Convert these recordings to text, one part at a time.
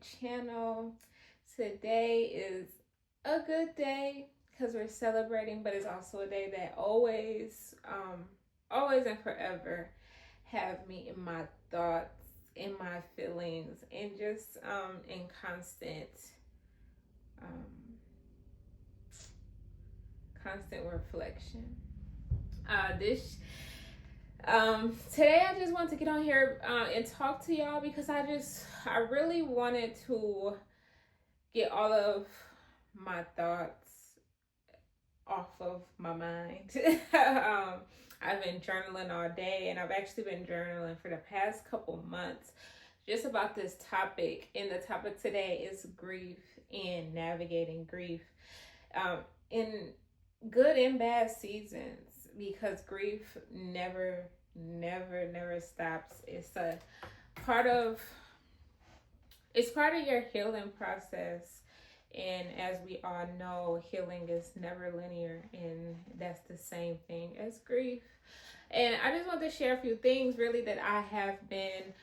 channel. Today is a good day because we're celebrating, but it's also a day that always and forever have me in my thoughts, in my feelings, and just in um, constant reflection. This Today I just want to get on here and talk to y'all because I really wanted to get all of my thoughts off of my mind. I've been journaling all day, and I've actually been journaling for the past couple months just about this topic. And the topic today is grief and navigating grief in good and bad seasons, because grief never stops. Part of it's part of your healing process. And as we all know, healing is never linear, and that's the same thing as grief. And I just want to share a few things really that I have been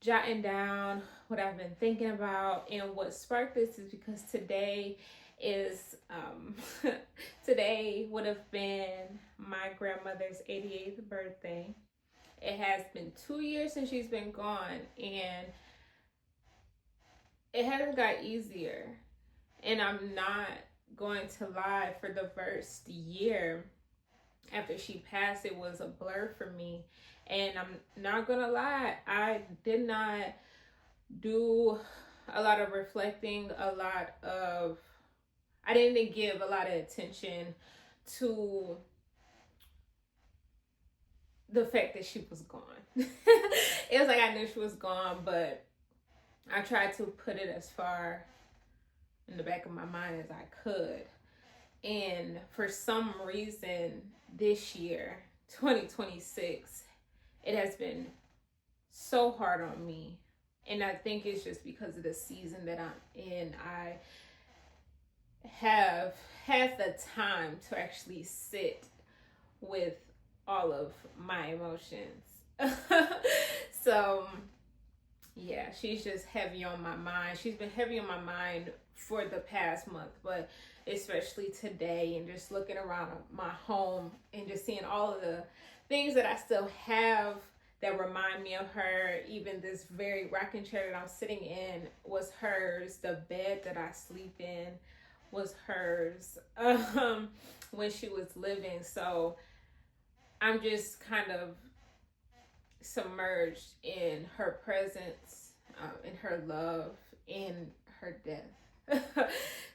jotting down, what I've been thinking about. And what sparked this is because today today would have been my grandmother's 88th birthday. It has been 2 years since she's been gone, and it hasn't got easier. And I'm not going to lie, for the first year after she passed, it was a blur for me. And I'm not gonna lie, I did not do a lot of reflecting, I didn't give a lot of attention to the fact that she was gone. It was like I knew she was gone, but I tried to put it as far in the back of my mind as I could. And for some reason this year, 2026, it has been so hard on me. And I think it's just because of the season that I'm in. I have had the time to actually sit with all of my emotions. So yeah, she's just heavy on my mind. She's been heavy on my mind for the past month, but especially today, and just looking around my home and just seeing all of the things that I still have that remind me of her. Even this very rocking chair that I'm sitting in was hers. The bed that I sleep in was hers when she was living. So I'm just kind of submerged in her presence, in her love, in her death.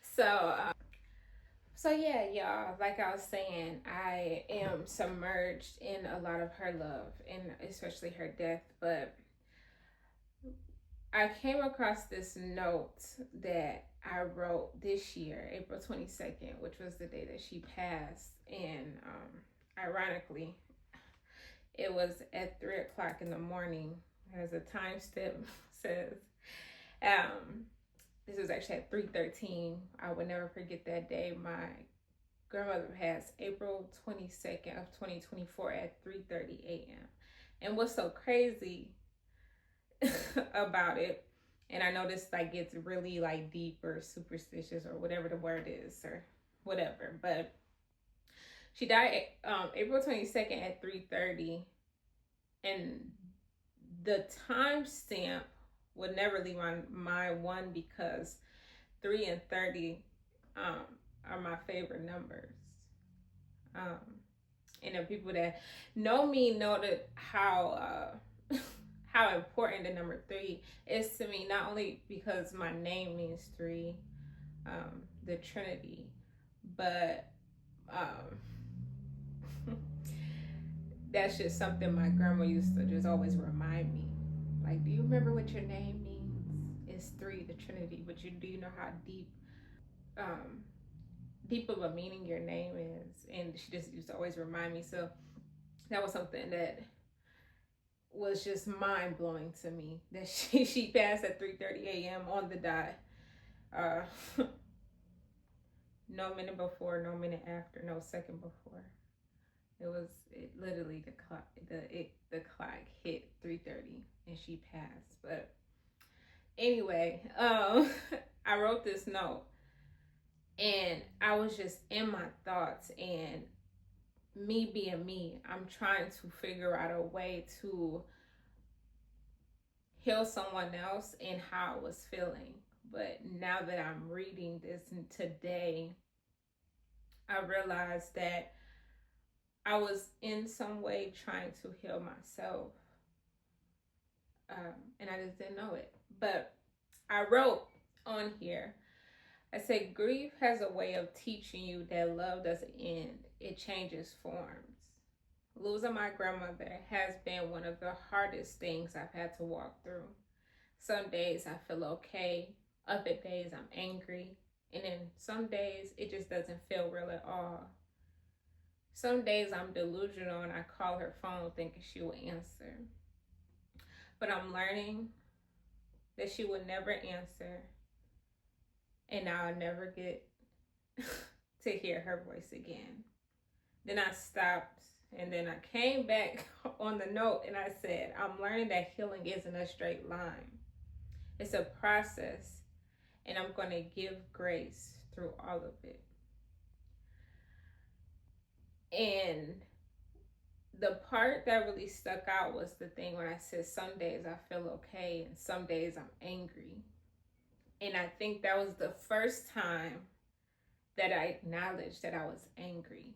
So yeah, y'all, like I was saying, I am submerged in a lot of her love, and especially her death. But I came across this note that I wrote this year, April 22nd, which was the day that she passed. And ironically, it was at 3 o'clock in the morning, as a timestamp says. This was actually at 3:13. I would never forget that day. My grandmother passed April 22nd of 2024 at 3:30 a.m. And what's so crazy about it, and I know this like gets really like deep or superstitious or whatever the word is or whatever, but she died April 22nd at 3:30, and the timestamp would never leave my mind, one, because 3 and 30 are my favorite numbers. And the people that know me know that how how important the number 3 is to me, not only because my name means 3, the Trinity, but that's just something my grandma used to just always remind me. Like, do you remember what your name means? It's 3, the Trinity. But do you know how deep of a meaning your name is? And she just used to always remind me. So that was something that was just mind blowing to me, that she passed at 3:30 a.m. on the dot. No minute before, no minute after, no second before. It literally, the clock hit 3:30 and she passed. But Anyway, I wrote this note and I was just in my thoughts, and me being me, I'm trying to figure out a way to heal someone else and how I was feeling. But now that I'm reading this and today, I realized that I was in some way trying to heal myself. And I just didn't know it. But I wrote on here, I said, grief has a way of teaching you that love doesn't end, it changes forms. Losing my grandmother has been one of the hardest things I've had to walk through. Some days I feel okay, other days I'm angry, and then some days it just doesn't feel real at all. Some days I'm delusional and I call her phone thinking she will answer. But I'm learning that she would never answer, and I'll never get to hear her voice again. Then I stopped, and then I came back on the note and I said, I'm learning that healing isn't a straight line. It's a process, and I'm going to give grace through all of it. And the part that really stuck out was the thing when I said some days I feel okay and some days I'm angry. And I think that was the first time that I acknowledged that I was angry.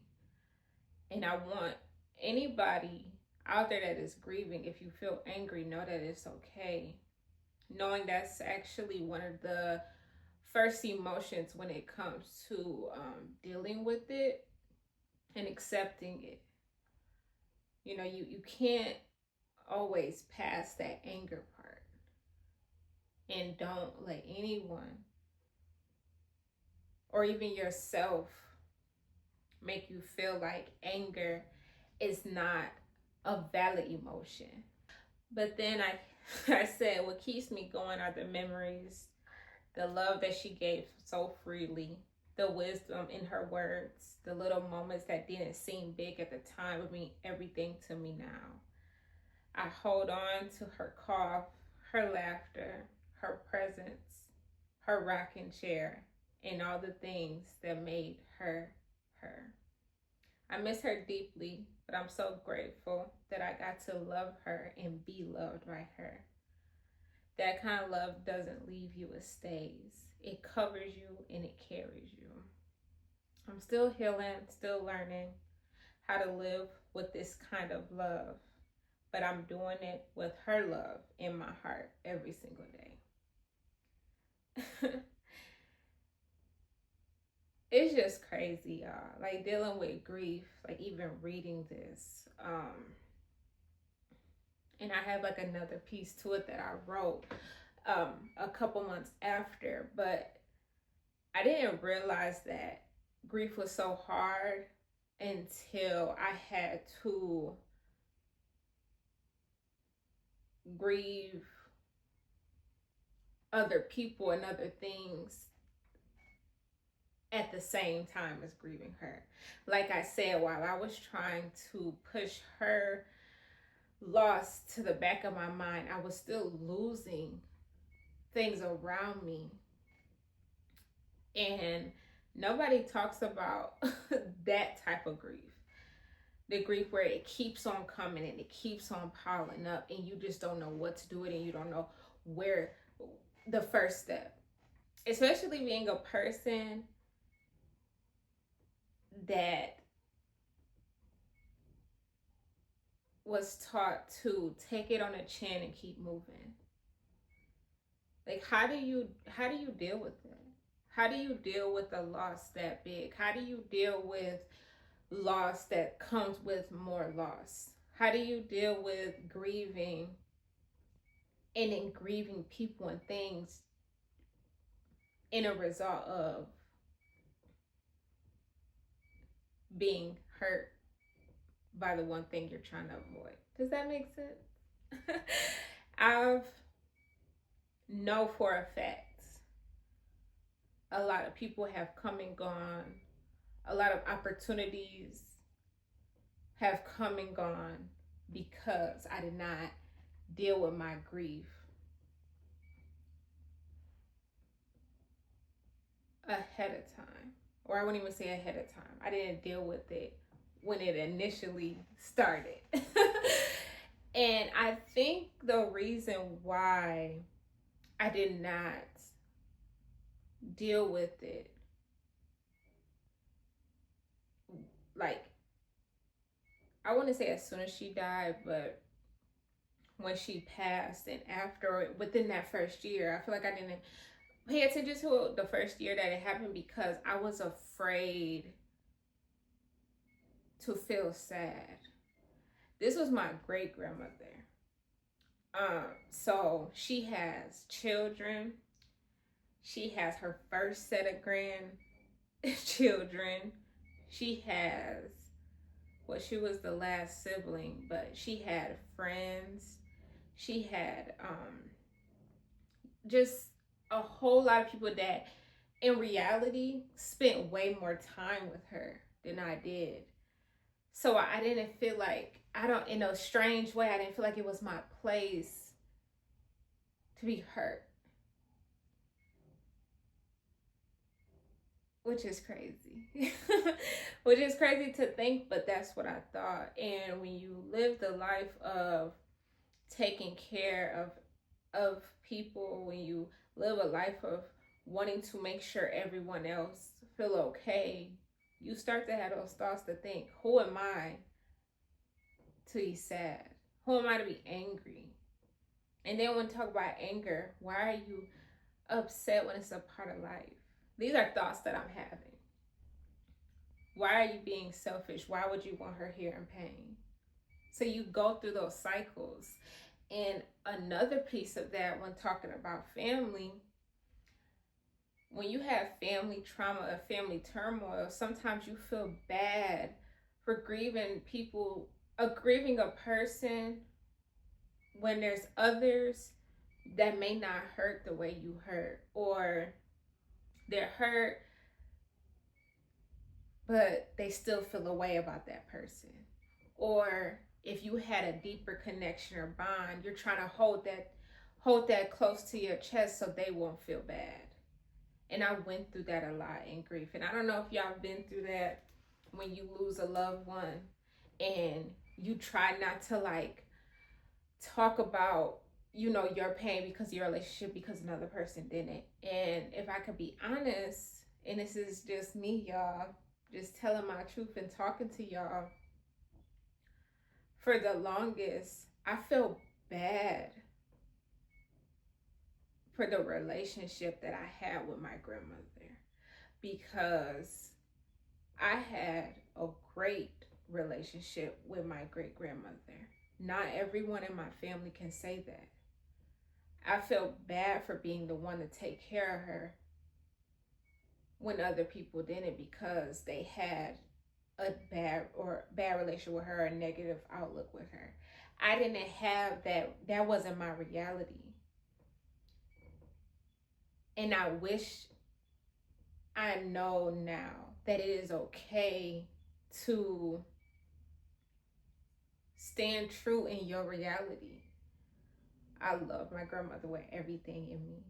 And I want anybody out there that is grieving, if you feel angry, know that it's okay. Knowing that's actually one of the first emotions when it comes to dealing with it and accepting it. You know, you can't always pass that anger part. And don't let anyone or even yourself make you feel like anger is not a valid emotion. But then I said what keeps me going are the memories, the love that she gave so freely, the wisdom in her words, the little moments that didn't seem big at the time but mean everything to me now. I hold on to her cough, her laughter, her presence, her rocking chair, and all the things that made her her. I miss her deeply, but I'm so grateful that I got to love her and be loved by her. That kind of love doesn't leave you, it stays. It covers you and it carries you. I'm still healing, still learning how to live with this kind of love, but I'm doing it with her love in my heart every single day. It's just crazy, y'all. Like dealing with grief, like even reading this. And I have like another piece to it that I wrote a couple months after, but I didn't realize that grief was so hard until I had to grieve other people and other things at the same time as grieving her. Like I said, while I was trying to push her loss to the back of my mind, I was still losing things around me. And nobody talks about that type of grief. The grief where it keeps on coming and it keeps on piling up and you just don't know what to do with it and you don't know where the first step. Especially being a person that was taught to take it on the chin and keep moving. Like how do you deal with it? How do you deal with a loss that big? How do you deal with loss that comes with more loss? How do you deal with grieving and then grieving people and things in a result of being hurt by the one thing you're trying to avoid? Does that make sense? I've know for a fact a lot of people have come and gone. A lot of opportunities have come and gone because I did not deal with my grief ahead of time, or I wouldn't even say ahead of time. I didn't deal with it when it initially started. And I think the reason why I did not deal with it, like, I wouldn't say as soon as she died, but when she passed and after, within that first year, I feel like I didn't pay attention to the first year that it happened because I was afraid to feel sad. This was my great grandmother. So she has children. She has her first set of grandchildren. She has, well, she was the last sibling, but she had friends. She had just a whole lot of people that in reality spent way more time with her than I did. So I didn't feel like, I don't, in a strange way, I didn't feel like it was my place to be hurt. Which is crazy. Which is crazy to think, but that's what I thought. And when you live the life of taking care of people, when you live a life of wanting to make sure everyone else feel okay, you start to have those thoughts to think, who am I to be sad? Who am I to be angry? And then when you talk about anger, why are you upset when it's a part of life? These are thoughts that I'm having. Why are you being selfish? Why would you want her here in pain? So you go through those cycles. And another piece of that, when talking about family, when you have family trauma or family turmoil, sometimes you feel bad for grieving people, grieving a person when there's others that may not hurt the way you hurt, or they're hurt but they still feel a way about that person. Or if you had a deeper connection or bond, you're trying to hold that close to your chest so they won't feel bad. And I went through that a lot in grief. And I don't know if y'all been through that, when you lose a loved one and you try not to like talk about, you know, your pain because of your relationship because another person didn't. And if I could be honest, and this is just me, y'all, just telling my truth and talking to y'all, for the longest, I felt bad for the relationship that I had with my grandmother, because I had a great relationship with my great grandmother. Not everyone in my family can say that. I felt bad for being the one to take care of her when other people didn't, because they had a bad relationship with her, a negative outlook with her. I didn't have that. That wasn't my reality. And I wish I know now that it is okay to stand true in your reality. I love my grandmother with everything in me.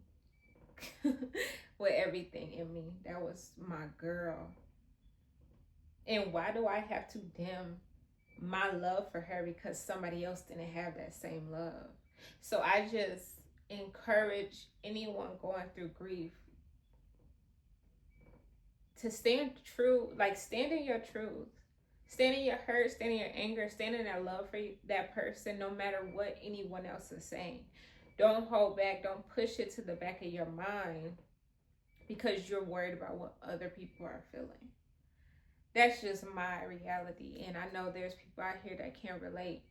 With everything in me. That was my girl. And why do I have to dim my love for her because somebody else didn't have that same love? So I just encourage anyone going through grief to stand true, like stand in your truth. Stand in your hurt, stand in your anger, stand in that love for that person, no matter what anyone else is saying. Don't hold back. Don't push it to the back of your mind because you're worried about what other people are feeling. That's just my reality, and I know there's people out here that can't relate.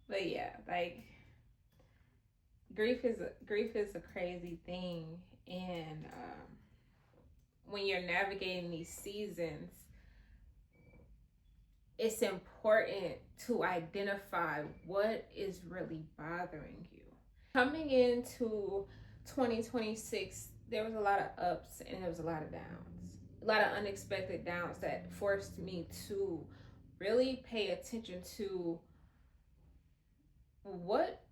But yeah, like grief is a crazy thing, and when you're navigating these seasons, it's important to identify what is really bothering you. Coming into 2026, there was a lot of ups and there was a lot of downs. A lot of unexpected downs that forced me to really pay attention to what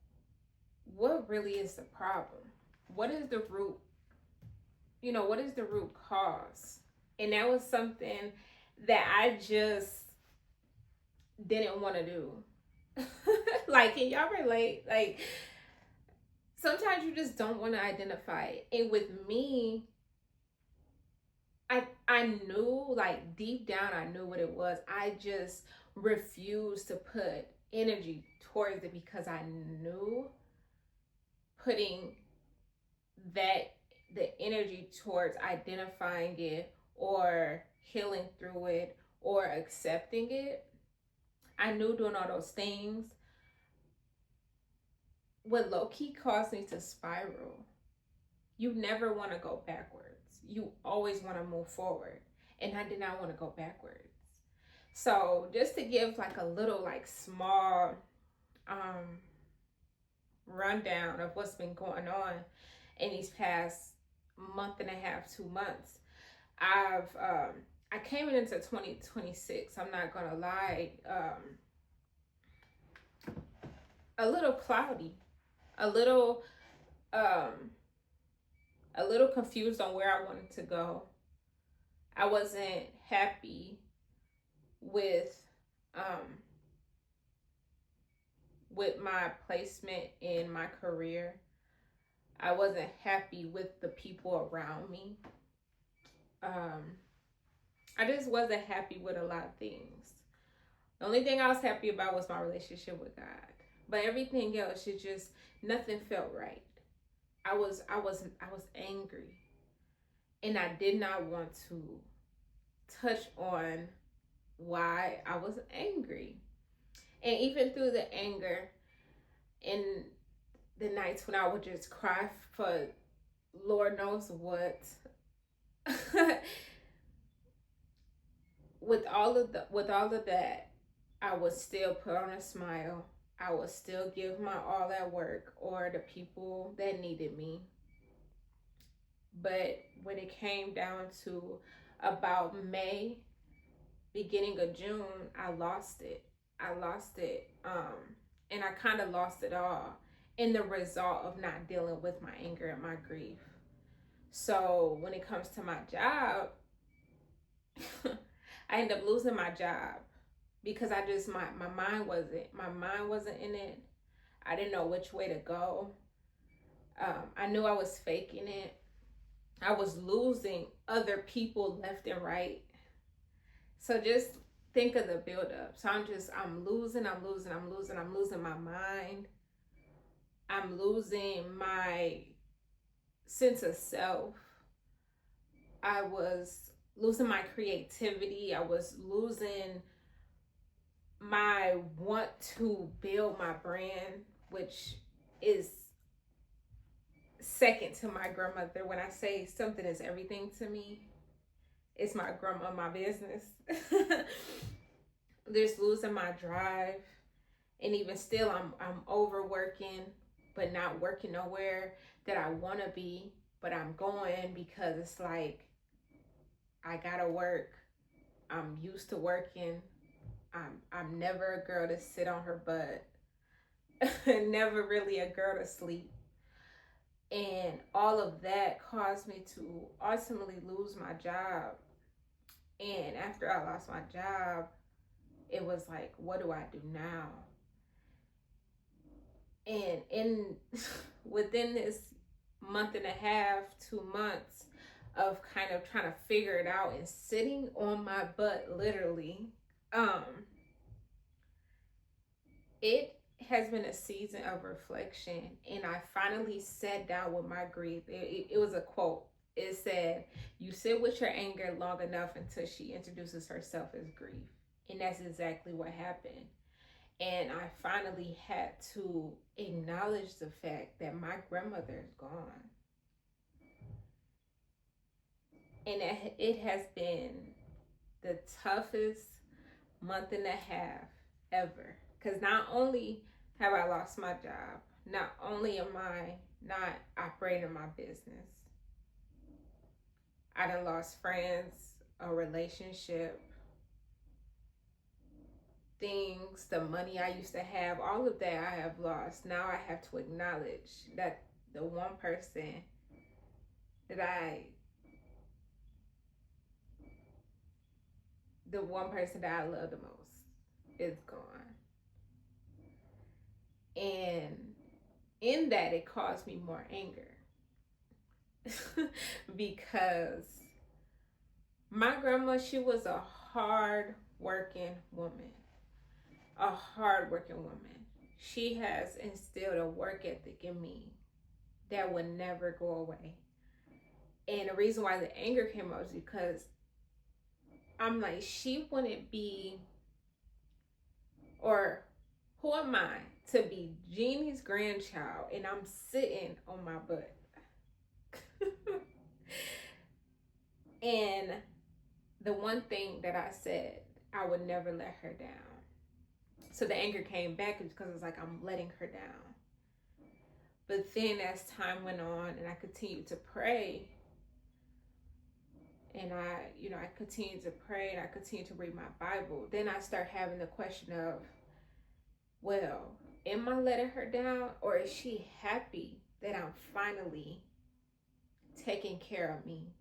really is the problem. What is the root what is the root cause? And that was something that I just didn't want to do. Like, can y'all relate? Like, sometimes you just don't want to identify it. And with me, I knew, like, deep down, I knew what it was. I just refused to put energy towards it because I knew putting that the energy towards identifying it or healing through it or accepting it, I knew doing all those things would low-key cause me to spiral. You never want to go backwards. You always want to move forward. And I did not want to go backwards. So just to give like a little like small rundown of what's been going on in these past month and a half, 2 months. I came into 2026, I'm not gonna lie, a little cloudy, a little confused on where I wanted to go. I wasn't happy with my placement in my career. I wasn't happy with the people around me. I just wasn't happy with a lot of things. The only thing I was happy about was my relationship with God. But everything else, nothing felt right. I was angry. And I did not want to touch on why I was angry. And even through the anger, in the nights when I would just cry for Lord knows what, with all of that, I would still put on a smile. I would still give my all at work or the people that needed me. But when it came down to about May, beginning of June, I lost it. And I kind of lost it all in the result of not dealing with my anger and my grief. So when it comes to my job, I ended up losing my job because my mind wasn't in it. I didn't know which way to go. I knew I was faking it. I was losing other people left and right. So just think of the buildup. So I'm losing my mind. I'm losing my sense of self. I was losing my creativity. I was losing my want to build my brand, which is second to my grandmother. When I say something is everything to me, it's my grandma, my business. Just losing my drive. And even still, I'm overworking, but not working nowhere that I want to be. But I'm going because it's like, I gotta work. I'm used to working. I'm never a girl to sit on her butt. Never really a girl to sleep. And all of that caused me to ultimately lose my job. And after I lost my job, it was like, what do I do now? And within this month and a half, 2 months of kind of trying to figure it out and sitting on my butt, literally, it has been a season of reflection. And I finally sat down with my grief. It was a quote. It said, "You sit with your anger long enough until she introduces herself as grief." And that's exactly what happened. And I finally had to acknowledge the fact that my grandmother is gone. And it has been the toughest month and a half ever. Because not only have I lost my job, not only am I not operating my business, I done lost friends, a relationship, things, the money I used to have, all of that I have lost. Now I have to acknowledge that the one person that I the one person that I love the most is gone. And in that, it caused me more anger. Because my grandma, she was a hard working woman. A hard working woman. She has instilled a work ethic in me that would never go away. And the reason why the anger came up is because I'm like, she wouldn't be, or who am I to be Jeannie's grandchild and I'm sitting on my butt? And the one thing that I said, I would never let her down. So the anger came back because it's like I'm letting her down. But then as time went on and I continued to pray, and I continued to pray and I continued to read my Bible, then I start having the question of, well, am I letting her down, or is she happy that I'm finally taking care of me?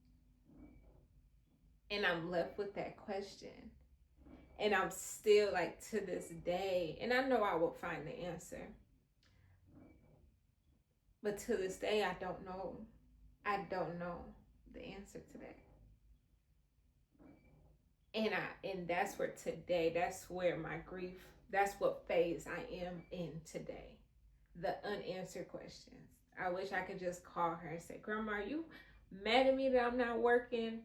And I'm left with that question. And I'm still like to this day, and I know I will find the answer. But to this day, I don't know. I don't know the answer to that. And that's where today, that's where my grief, that's what phase I am in today. The unanswered questions. I wish I could just call her and say, Grandma, are you mad at me that I'm not working?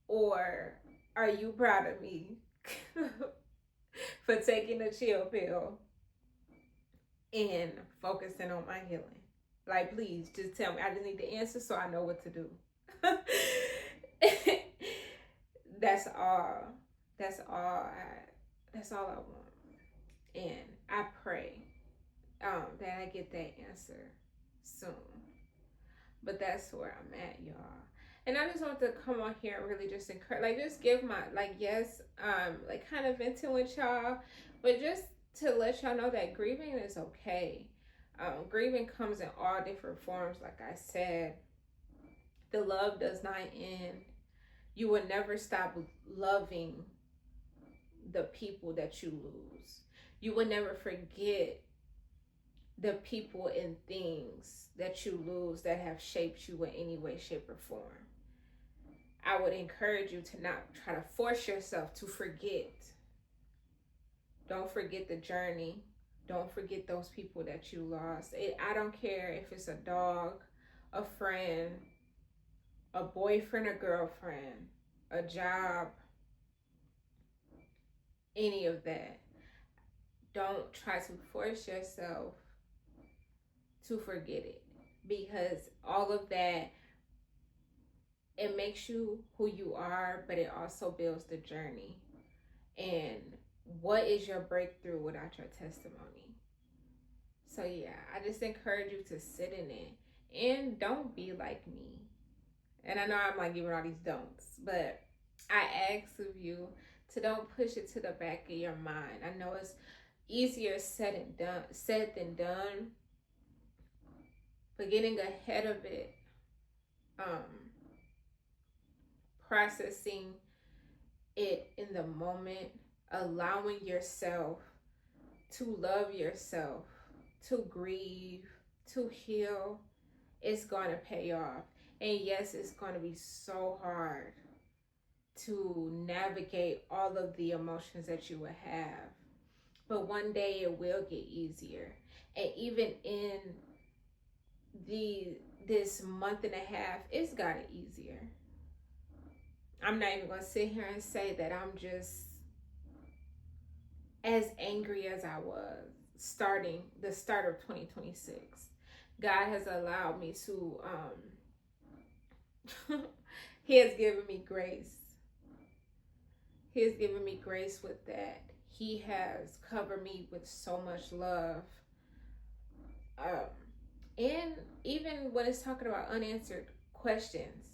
Or are you proud of me for taking a chill pill and focusing on my healing? Like, please, just tell me. I just need the answer so I know what to do. That's all. That's all I want. And I pray that I get that answer soon. But that's where I'm at, y'all. And I just want to come on here and really just encourage, like, just give my, like, yes, like, kind of venting with y'all, but just to let y'all know that grieving is okay. Grieving comes in all different forms, like I said. The love does not end. You will never stop loving the people that you lose. You will never forget the people and things that you lose that have shaped you in any way, shape, or form. I would encourage you to not try to force yourself to forget. Don't forget the journey. Don't forget those people that you lost. I don't care if it's a dog, a friend, a boyfriend, a girlfriend, a job, any of that. Don't try to force yourself to forget it, because all of that, it makes you who you are, but it also builds the journey. And what is your breakthrough without your testimony? So yeah, I just encourage you to sit in it and don't be like me. And I know I'm like giving all these don'ts, but I ask of you to don't push it to the back of your mind. I know it's easier said than done, but getting ahead of it, processing it in the moment, allowing yourself to love yourself, to grieve, to heal, it's going to pay off. And yes, it's going to be so hard to navigate all of the emotions that you will have. But one day it will get easier. And even in this month and a half, it's gotten easier. I'm not even going to sit here and say that I'm just as angry as I was starting the start of 2026. God has allowed me to, He has given me grace. He has given me grace with that. He has covered me with so much love. And even when it's talking about unanswered questions,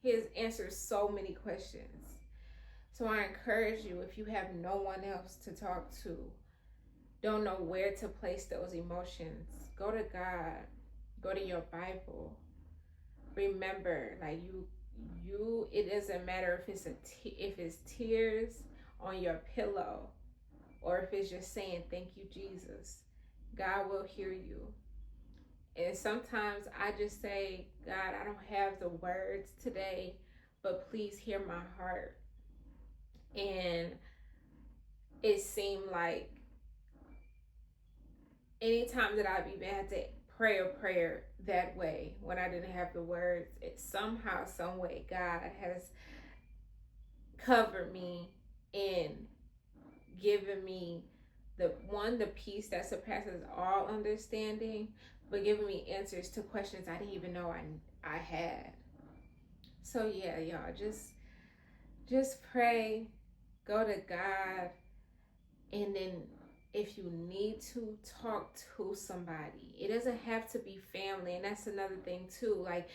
He has answered so many questions. So I encourage you, if you have no one else to talk to, don't know where to place those emotions, go to God, go to your Bible. Remember, like you, it doesn't matter if it's tears on your pillow, or if it's just saying, thank you, Jesus, God will hear you. And sometimes I just say, God, I don't have the words today, but please hear my heart. And it seemed like anytime that I've even had to pray a prayer that way, when I didn't have the words, it somehow, some way, God has covered me and given me the peace that surpasses all understanding, but giving me answers to questions I didn't even know I had. So yeah, y'all, just pray, go to God, and then if you need to, talk to somebody. It doesn't have to be family, and that's another thing too. Like,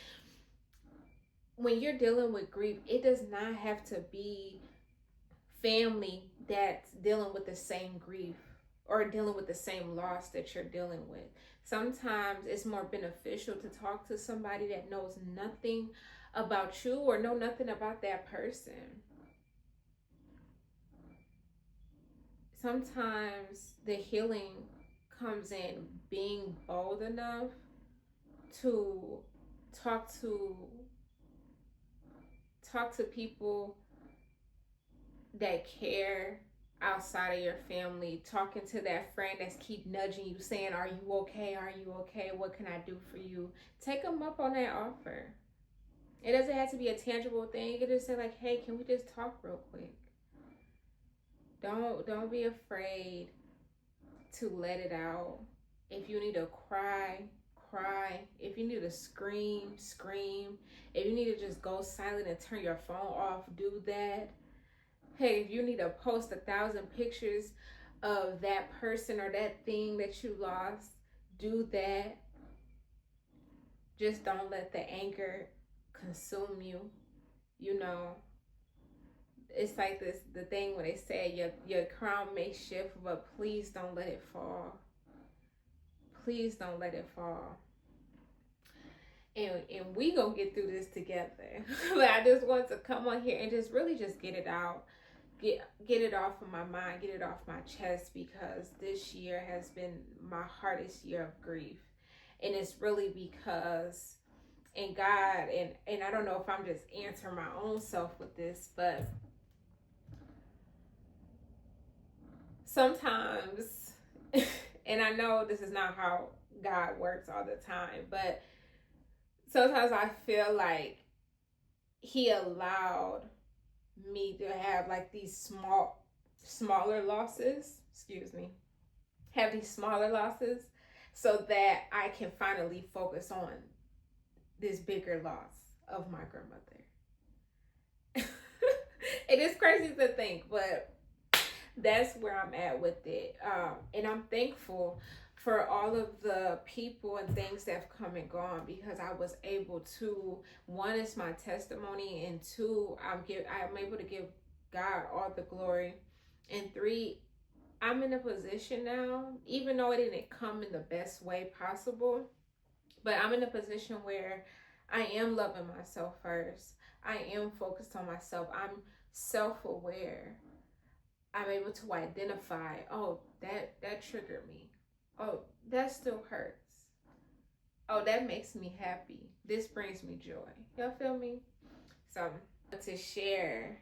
when you're dealing with grief, it does not have to be family that's dealing with the same grief or dealing with the same loss that you're dealing with. Sometimes it's more beneficial to talk to somebody that knows nothing about you or know nothing about that person. Sometimes the healing comes in being bold enough to talk to people that care outside of your family, talking to that friend that's keep nudging you, saying, are you okay? Are you okay? What can I do for you? Take them up on that offer. It doesn't have to be a tangible thing. You can just say like, hey, can we just talk real quick? Don't be afraid to let it out. If you need to cry, cry. If you need to scream, scream. If you need to just go silent and turn your phone off, do that. Hey, if you need to post 1,000 pictures of that person or that thing that you lost, do that. Just don't let the anger consume you. You know, it's like the thing when they say your crown may shift, but please don't let it fall. Please don't let it fall. And we gonna get through this together. But I just want to come on here and just really just get it out. Get it off of my mind, get it off my chest, because this year has been my hardest year of grief. And it's really because, and God, and I don't know if I'm just answering my own self with this, but sometimes, and I know this is not how God works all the time, but sometimes I feel like he allowed me to have like these smaller losses, have these smaller losses so that I can finally focus on this bigger loss of my grandmother. It is crazy to think, but that's where I'm at with it. And I'm thankful for all of the people and things that have come and gone, because I was able to, one, is my testimony, and two, I'm able to give God all the glory, and three, I'm in a position now, even though it didn't come in the best way possible, but I'm in a position where I am loving myself first. I am focused on myself. I'm self-aware. I'm able to identify, oh, that triggered me. Oh, that still hurts. Oh, that makes me happy. This brings me joy. Y'all feel me? So, to share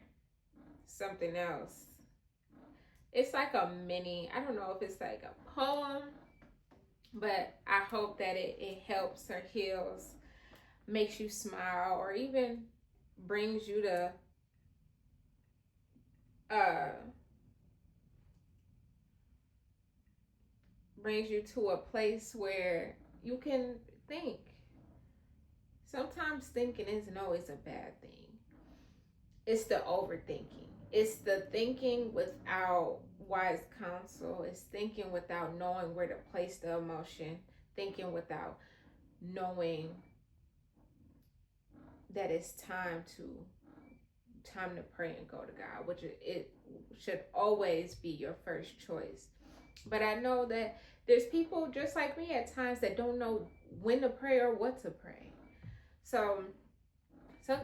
something else. It's like a mini, I don't know if it's like a poem, but I hope that it helps or heals, makes you smile, or even brings you to a place where you can think. Sometimes thinking isn't always a bad thing. It's the overthinking. It's the thinking without wise counsel. It's thinking without knowing where to place the emotion. Thinking without knowing that it's time to pray and go to God, which it should always be your first choice. But I know that there's people just like me at times that don't know when to pray or what to pray. So Some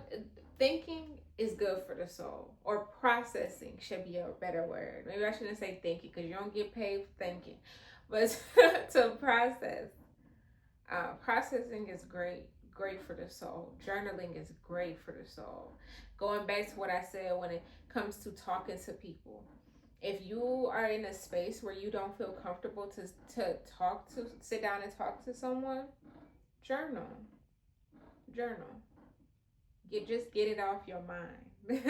thinking is good for the soul, or processing should be a better word. Maybe I shouldn't say thinking because you don't get paid for thinking, but to process. Processing is great for the soul. Journaling is great for the soul. Going back to what I said when it comes to talking to people, if you are in a space where you don't feel comfortable to sit down and talk to someone, journal, journal. Get it off your mind.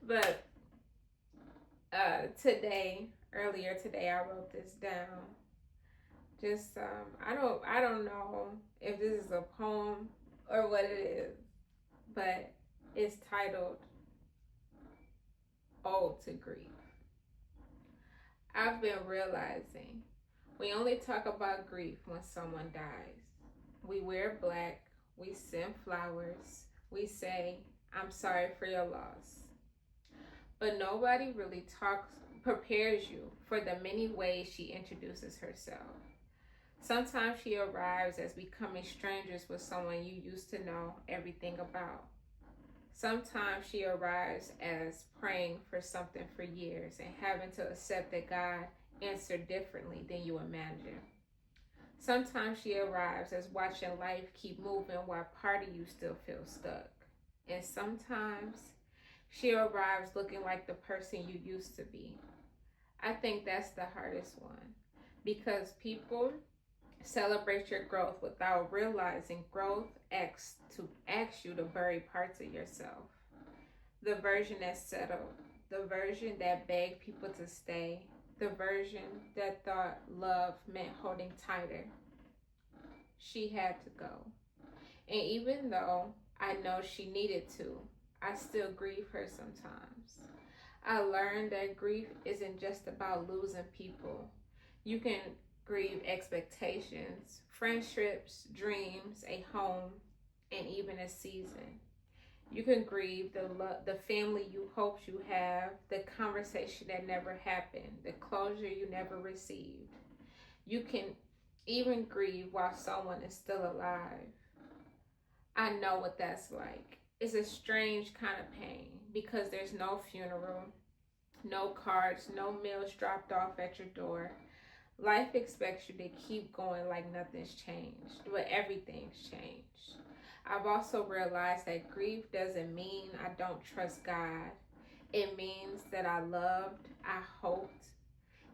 But earlier today, I wrote this down. Just I don't know if this is a poem or what it is, but it's titled "Ode to Grief." I've been realizing we only talk about grief when someone dies. We wear black, we send flowers, we say, "I'm sorry for your loss." But nobody really prepares you for the many ways she introduces herself. Sometimes she arrives as becoming strangers with someone you used to know everything about. Sometimes she arrives as praying for something for years and having to accept that God answered differently than you imagined. Sometimes she arrives as watching life keep moving while part of you still feels stuck. And sometimes she arrives looking like the person you used to be. I think that's the hardest one because people celebrate your growth without realizing growth asks you to bury parts of yourself. The version that settled, the version that begged people to stay, the version that thought love meant holding tighter. She had to go. And even though I know she needed to, I still grieve her sometimes. I learned that grief isn't just about losing people. You can grieve expectations, friendships, dreams, a home, and even a season. You can grieve the family you hoped you have, the conversation that never happened, the closure you never received. You can even grieve while someone is still alive. I know what that's like. It's a strange kind of pain because there's no funeral, no cards, no meals dropped off at your door. Life expects you to keep going like nothing's changed, but everything's changed. I've also realized that grief doesn't mean I don't trust God. It means that I loved, I hoped.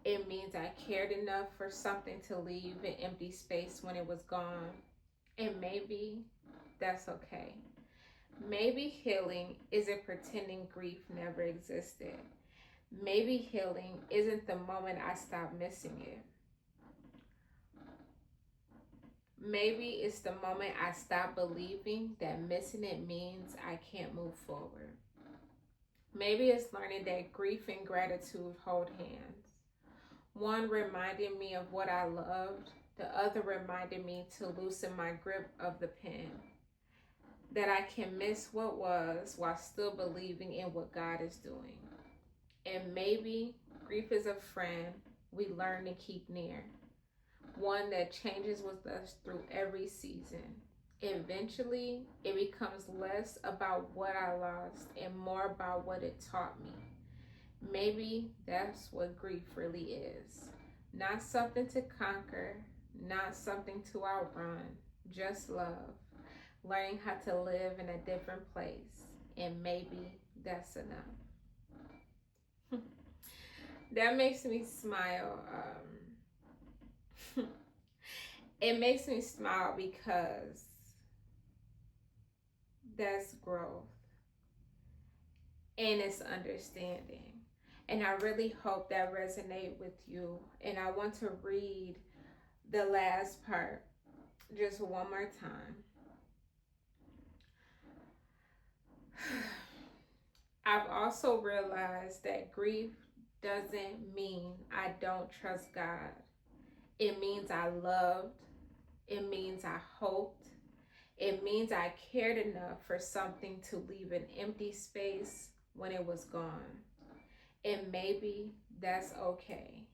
It means I cared enough for something to leave an empty space when it was gone. And maybe that's okay. Maybe healing isn't pretending grief never existed. Maybe healing isn't the moment I stop missing it. Maybe it's the moment I stop believing that missing it means I can't move forward. Maybe it's learning that grief and gratitude hold hands. One reminding me of what I loved, the other reminding me to loosen my grip of the pen. That I can miss what was while still believing in what God is doing. And maybe grief is a friend we learn to keep near. One that changes with us through every season. Eventually, it becomes less about what I lost and more about what it taught me. Maybe that's what grief really is. Not something to conquer, not something to outrun, just love. Learning how to live in a different place. And maybe that's enough. That makes me smile. It makes me smile because that's growth and it's understanding. And I really hope that resonate with you. And I want to read the last part just one more time. I've also realized that grief doesn't mean I don't trust God. It means I loved. It means I hoped. It means I cared enough for something to leave an empty space when it was gone. And maybe that's okay.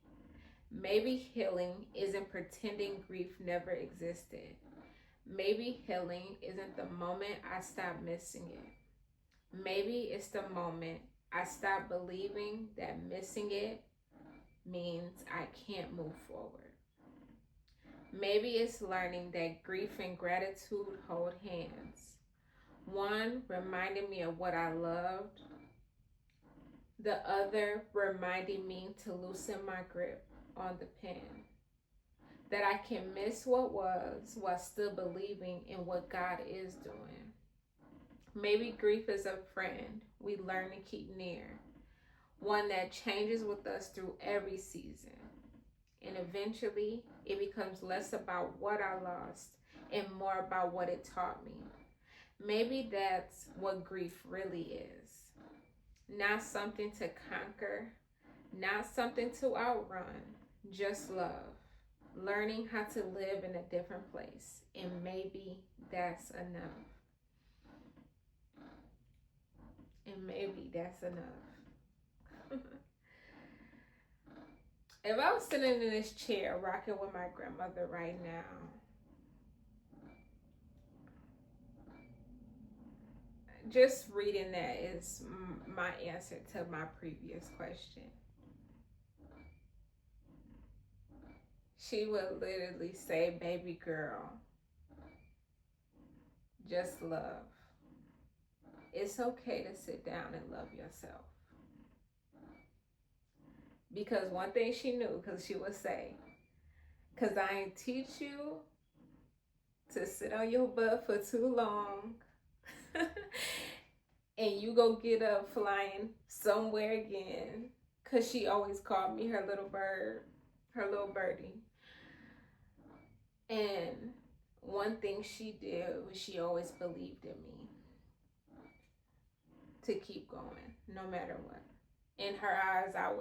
Maybe healing isn't pretending grief never existed. Maybe healing isn't the moment I stop missing it. Maybe it's the moment I stop believing that missing it means I can't move forward. Maybe it's learning that grief and gratitude hold hands. One reminding me of what I loved, the other reminding me to loosen my grip on the pen. That I can miss what was while still believing in what God is doing. Maybe grief is a friend we learn to keep near, one that changes with us through every season. And eventually, it becomes less about what I lost and more about what it taught me. Maybe that's what grief really is. Not something to conquer, not something to outrun, just love. Learning how to live in a different place. And maybe that's enough. And maybe that's enough. If I was sitting in this chair rocking with my grandmother right now, just reading that is my answer to my previous question. She would literally say, baby girl, just love. It's okay to sit down and love yourself. Because one thing she knew, because she would say, because I ain't teach you to sit on your butt for too long and you go get up flying somewhere again. Because she always called me her little bird, her little birdie. And one thing she did was she always believed in me to keep going no matter what. In her eyes, I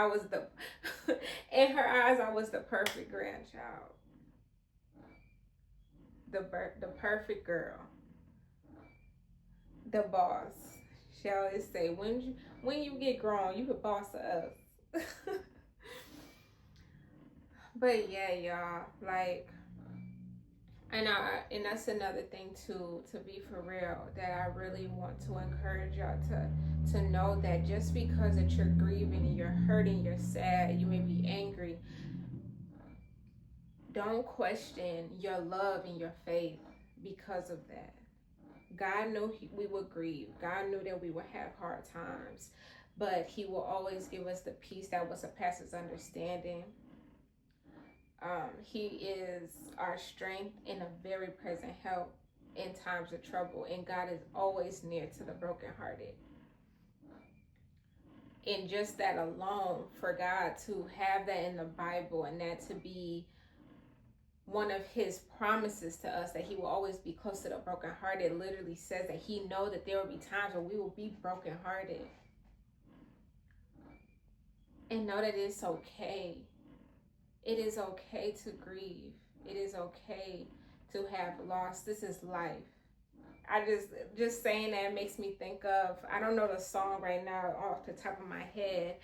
was the in her eyes I was the perfect grandchild. The perfect girl. The boss. She always say, when you get grown, you the boss of us. But yeah, y'all, like, and that's another thing too, to be for real, that I really want to encourage y'all to know that just because that you're grieving and you're hurting, you're sad, you may be angry, don't question your love and your faith because of that. God knew we would grieve. God knew that we would have hard times, but He will always give us the peace that will surpass understanding. He is our strength and a very present help in times of trouble, and God is always near to the brokenhearted. And just that alone, for God to have that in the Bible and that to be one of His promises to us, that He will always be close to the brokenhearted, literally says that He knows that there will be times where we will be brokenhearted. And know that it's okay. It is okay to grieve. It is okay to have loss. This is life. I just saying that makes me think of, I don't know the song right now off the top of my head,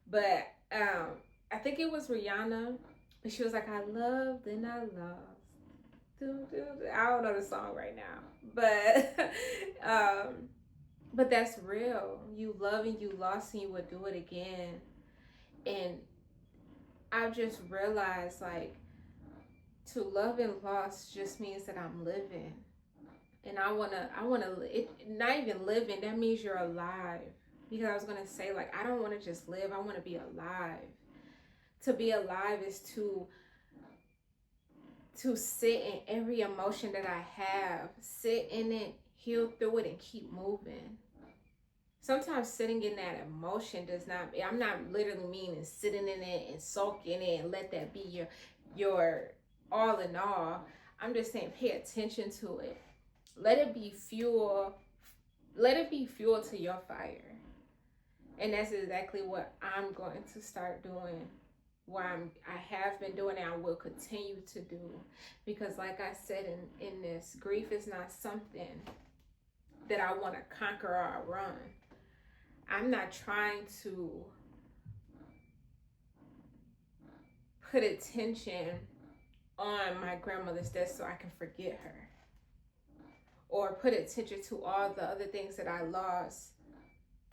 but I think it was Rihanna, but she was like, I loved and I lost. I don't know the song right now, but that's real. You love and you lost and you would do it again. And I just realized, like, to love and loss just means that I'm living. And I wanna, not even living, that means you're alive. Because I was gonna say, like, I don't wanna just live, I wanna be alive. To be alive is to sit in every emotion that I have, sit in it, heal through it, and keep moving. Sometimes sitting in that emotion does not, I'm not literally meaning sitting in it and sulk in it and let that be your all in all. I'm just saying pay attention to it. Let it be fuel to your fire. And that's exactly what I'm going to start doing. I have been doing and I will continue to do. Because like I said in this, grief is not something that I want to conquer or outrun. I'm not trying to put attention on my grandmother's death so I can forget her, or put attention to all the other things that I lost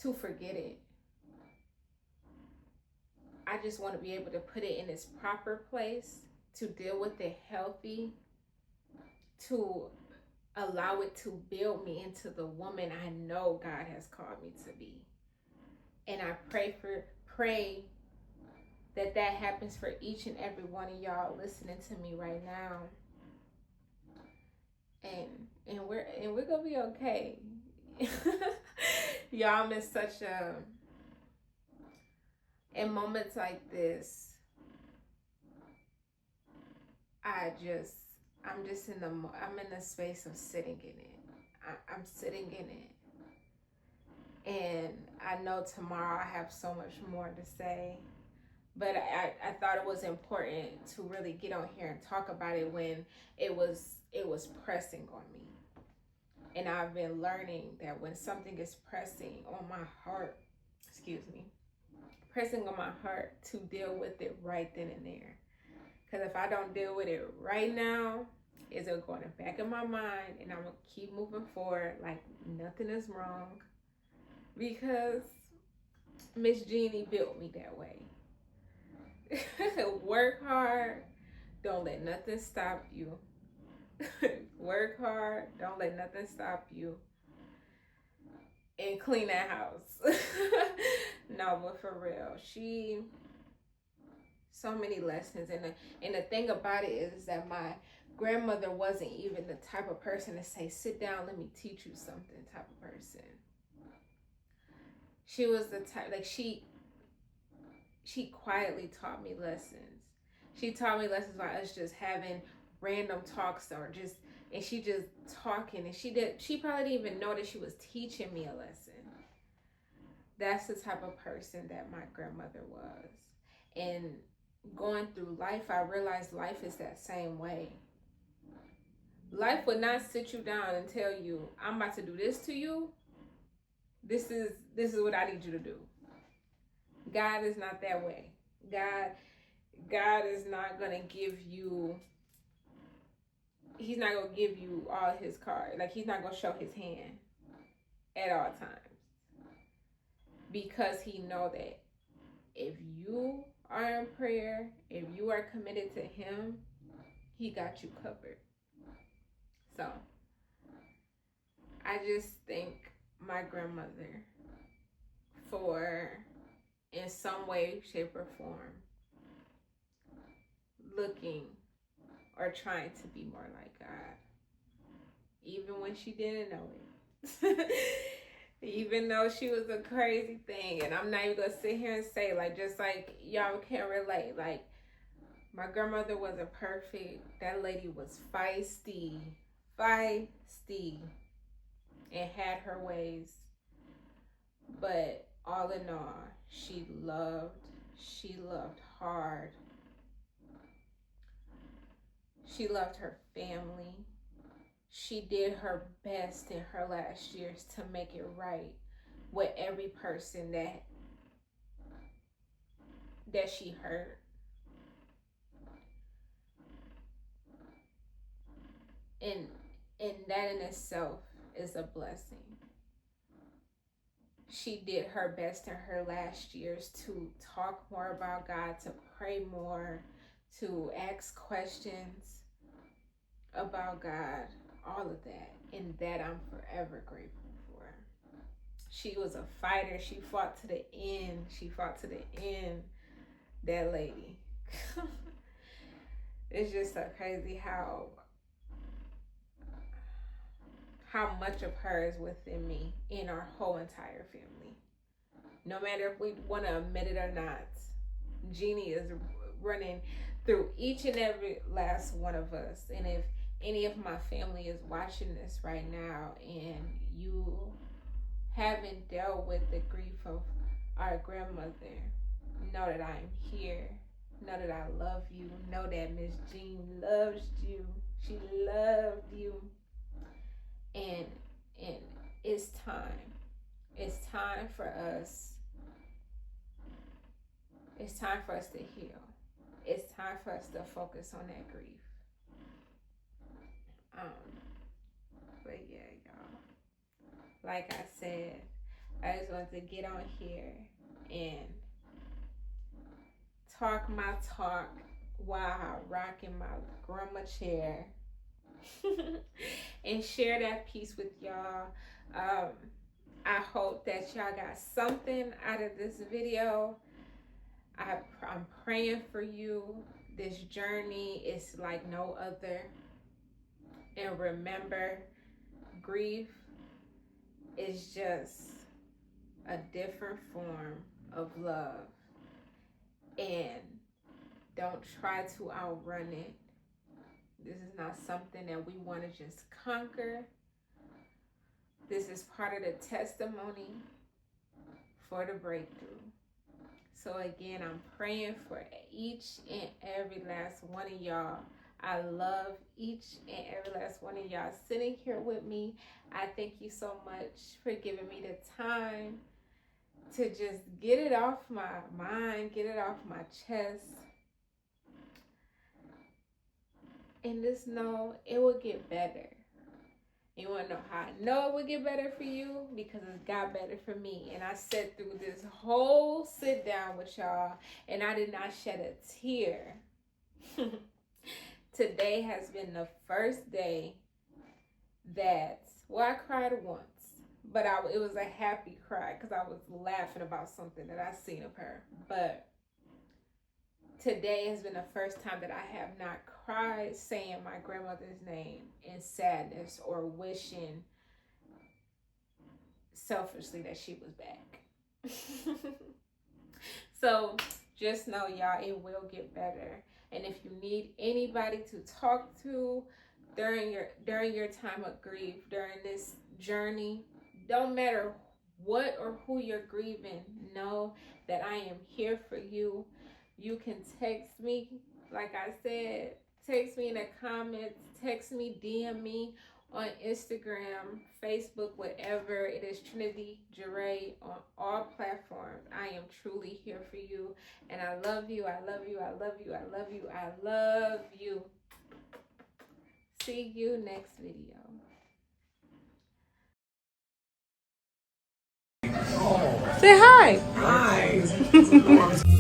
to forget it. I just want to be able to put it in its proper place, to deal with it healthy, to allow it to build me into the woman I know God has called me to be. And I pray that happens for each and every one of y'all listening to me right now. And we're gonna be okay. Y'all, I'm in such a, in moments like this, I'm in the space of sitting in it. I'm sitting in it. And I know tomorrow I have so much more to say, but I thought it was important to really get on here and talk about it when it was pressing on me. And I've been learning that when something is pressing on my heart, pressing on my heart, to deal with it right then and there. Because if I don't deal with it right now, it's going to go in the back of my mind, and I'm going to keep moving forward like nothing is wrong. Because Miss Jeannie built me that way. Work hard, don't let nothing stop you. Work hard, don't let nothing stop you. And clean that house. No, but for real, so many lessons. And the thing about it is that my grandmother wasn't even the type of person to say, sit down, let me teach you something type of person. She was the type, like she quietly taught me lessons. She taught me lessons by us just having random talks, and she just talking, and she probably didn't even know that she was teaching me a lesson. That's the type of person that my grandmother was. And going through life, I realized life is that same way. Life would not sit you down and tell you, I'm about to do this to you. This is what I need you to do. God is not that way. God is not going to give you, he's not going to give you all his cards. Like, he's not going to show his hand at all times. Because he know that if you are in prayer, if you are committed to him, he got you covered. So, I just thank my grandmother for, in some way, shape, or form, looking or trying to be more like God. Even when she didn't know it. Even though she was a crazy thing. And I'm not even going to sit here and say, like, just like y'all can't relate. Like, my grandmother wasn't perfect. That lady was feisty. And had her ways. But all in all, she loved hard. She loved her family. She did her best in her last years to make it right with every person that she hurt. And that in itself is a blessing. She did her best in her last years to talk more about God, to pray more, to ask questions about God, all of that. And that I'm forever grateful for. She was a fighter. She fought to the end. That lady. It's just so crazy how much of her is within me in our whole entire family. No matter if we want to admit it or not, Jeannie is running through each and every last one of us. And if any of my family is watching this right now and you haven't dealt with the grief of our grandmother, know that I'm here. Know that I love you. Know that Miss Jean loves you. She loved you. And it's time. It's time for us. It's time for us to heal. It's time for us to focus on that grief. But yeah, y'all. Like I said, I just wanted to get on here and talk my talk while I rock in my grandma chair and share that piece with y'all. I hope that y'all got something out of this video. I'm praying for you. This journey is like no other. And remember, grief is just a different form of love. And don't try to outrun it. This is not something that we want to just conquer. This is part of the testimony for the breakthrough. So again, I'm praying for each and every last one of y'all. I love each and every last one of y'all sitting here with me. I thank you so much for giving me the time to just get it off my mind, get it off my chest. And just know it will get better. You want to know how I know it would get better for you? Because it got better for me. And I sat through this whole sit down with y'all and I did not shed a tear. Today has been the first day that, well, I cried once. But it was a happy cry because I was laughing about something that I seen of her. But today has been the first time that I have not cried saying my grandmother's name in sadness or wishing selfishly that she was back. So just know, y'all, it will get better. And if you need anybody to talk to during your time of grief, during this journey, don't matter what or who you're grieving, know that I am here for you. You can text me, like I said, text me in the comments, text me, DM me on Instagram, Facebook, whatever. It is Trinity Jeray on all platforms. I am truly here for you. And I love you, I love you, I love you, I love you, I love you. See you next video. Say hi. Hi.